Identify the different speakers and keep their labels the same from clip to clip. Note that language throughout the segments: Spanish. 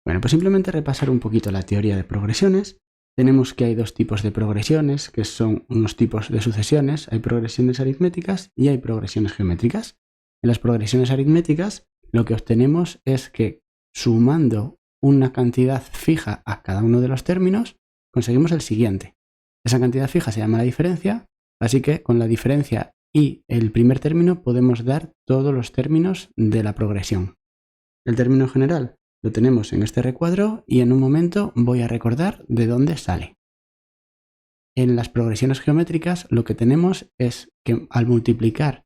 Speaker 1: Bueno, pues simplemente repasar un poquito la teoría de progresiones. Tenemos que hay dos tipos de progresiones, que son unos tipos de sucesiones. Hay progresiones aritméticas y hay progresiones geométricas. En las progresiones aritméticas, lo que obtenemos es que sumando una cantidad fija a cada uno de los términos, conseguimos el siguiente. Esa cantidad fija se llama la diferencia, así que con la diferencia y el primer término podemos dar todos los términos de la progresión. El término general lo tenemos en este recuadro y en un momento voy a recordar de dónde sale. En las progresiones geométricas lo que tenemos es que al multiplicar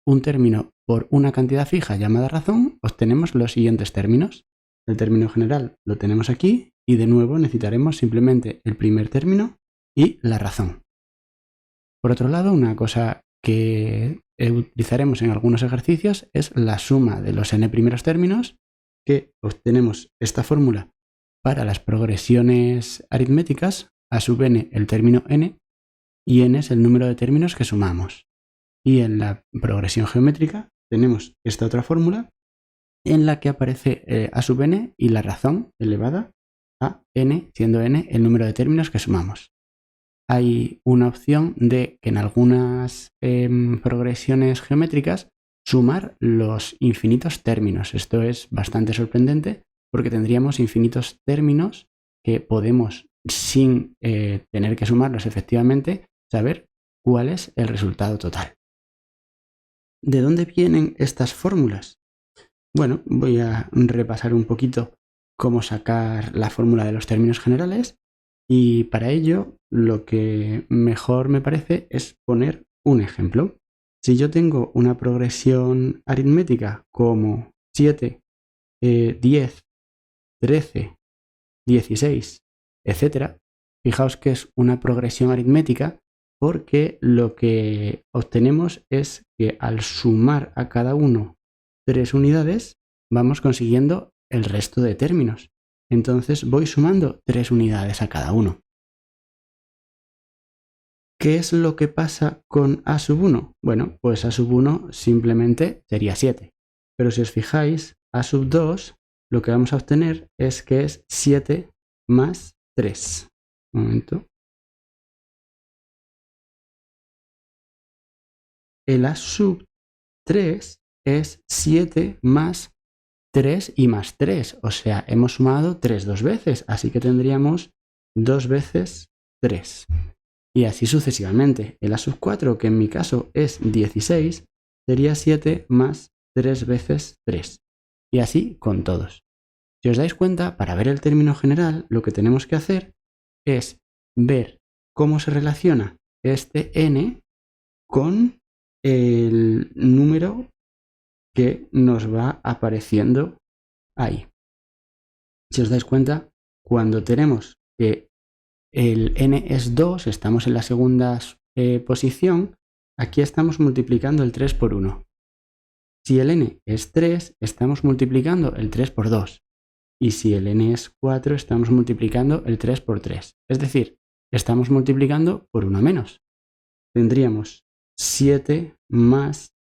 Speaker 1: un término por una cantidad fija llamada razón, obtenemos los siguientes términos. El término general lo tenemos aquí y de nuevo necesitaremos simplemente el primer término y la razón. Por otro lado, una cosa que utilizaremos en algunos ejercicios es la suma de los n primeros términos, que obtenemos esta fórmula para las progresiones aritméticas, a sub n el término n, y n es el número de términos que sumamos. Y en la progresión geométrica tenemos esta otra fórmula en la que aparece a sub n y la razón elevada a n, siendo n el número de términos que sumamos. Hay una opción de que en algunas progresiones geométricas sumar los infinitos términos. Esto es bastante sorprendente porque tendríamos infinitos términos que podemos, sin tener que sumarlos efectivamente, saber cuál es el resultado total. ¿De dónde vienen estas fórmulas? Bueno, voy a repasar un poquito cómo sacar la fórmula de los términos generales y para ello lo que mejor me parece es poner un ejemplo. Si yo tengo una progresión aritmética como 7, 10, 13, 16, etc., fijaos que es una progresión aritmética porque lo que obtenemos es que al sumar a cada uno 3 unidades vamos consiguiendo el resto de términos. Entonces voy sumando 3 unidades a cada uno. ¿Qué es lo que pasa con a sub 1? Bueno, pues a sub 1 simplemente sería 7. Pero si os fijáis, a sub 2 lo que vamos a obtener es que es 7 más 3. Un momento. El a sub 3 es 7 más 3 y más 3. O sea, hemos sumado 3 dos veces. Así que tendríamos 2 veces 3. Y así sucesivamente. El a sub 4, que en mi caso es 16, sería 7 más 3 veces 3. Y así con todos. Si os dais cuenta, para ver el término general, lo que tenemos que hacer es ver cómo se relaciona este n con el número que nos va apareciendo ahí. Si os dais cuenta, cuando tenemos que el n es 2, estamos en la segunda posición, aquí estamos multiplicando el 3 por 1. Si el n es 3, estamos multiplicando el 3 por 2. Y si el n es 4, estamos multiplicando el 3 por 3. Es decir, estamos multiplicando por 1 menos. Tendríamos 7 más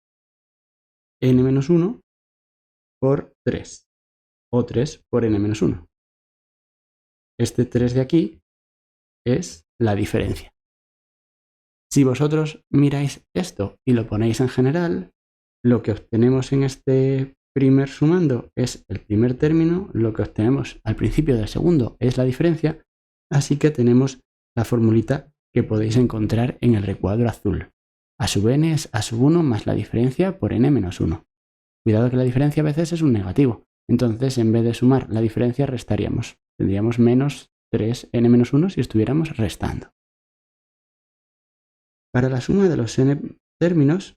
Speaker 1: n menos 1 por 3. O 3 por n menos 1. Este 3 de aquí es la diferencia. Si vosotros miráis esto y lo ponéis en general, lo que obtenemos en este primer sumando es el primer término, lo que obtenemos al principio del segundo es la diferencia, así que tenemos la formulita que podéis encontrar en el recuadro azul. A sub n es a sub 1 más la diferencia por n menos 1. Cuidado que la diferencia a veces es un negativo, entonces en vez de sumar la diferencia restaríamos. Tendríamos menos 3n menos 1 si estuviéramos restando. Para la suma de los n términos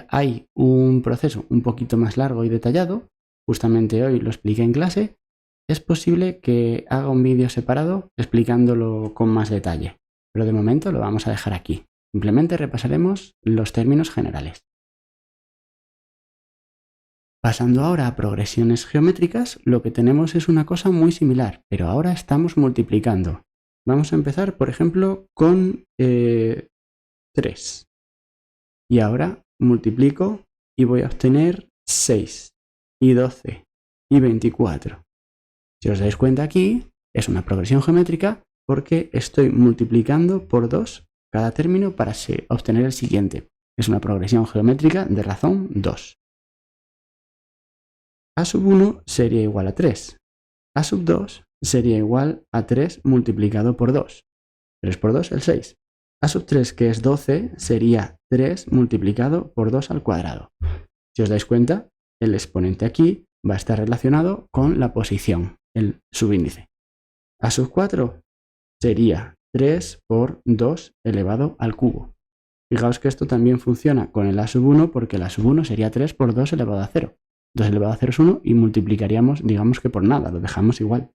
Speaker 1: hay un proceso un poquito más largo y detallado. Justamente hoy lo expliqué en clase. Es posible que haga un vídeo separado explicándolo con más detalle, pero de momento lo vamos a dejar aquí. Simplemente repasaremos los términos generales. Pasando ahora a progresiones geométricas, lo que tenemos es una cosa muy similar, pero ahora estamos multiplicando. Vamos a empezar, por ejemplo, con 3. Y ahora multiplico y voy a obtener 6, y 12, y 24. Si os dais cuenta aquí, es una progresión geométrica porque estoy multiplicando por 2 cada término para obtener el siguiente. Es una progresión geométrica de razón 2. A sub 1 sería igual a 3. A sub 2 sería igual a 3 multiplicado por 2. 3 por 2 el 6. A sub 3, que es 12, sería 3 multiplicado por 2 al cuadrado. Si os dais cuenta, el exponente aquí va a estar relacionado con la posición, el subíndice. A sub 4 sería 3 por 2 elevado al cubo. Fijaos que esto también funciona con el a sub 1 porque el a sub 1 sería 3 por 2 elevado a 0. 2 elevado a 0 es 1 y multiplicaríamos, digamos que por nada, lo dejamos igual.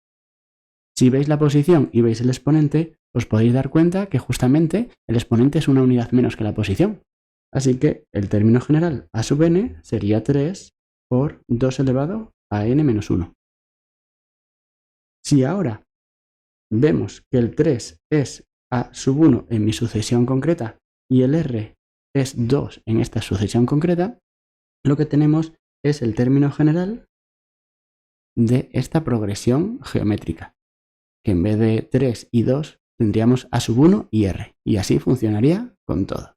Speaker 1: Si veis la posición y veis el exponente, os podéis dar cuenta que justamente el exponente es una unidad menos que la posición. Así que el término general a sub n sería 3 por 2 elevado a n menos 1. Si ahora vemos que el 3 es a sub 1 en mi sucesión concreta y el r es 2 en esta sucesión concreta, lo que tenemos es el término general de esta progresión geométrica, que en vez de 3 y 2 tendríamos a sub 1 y r, y así funcionaría con todo.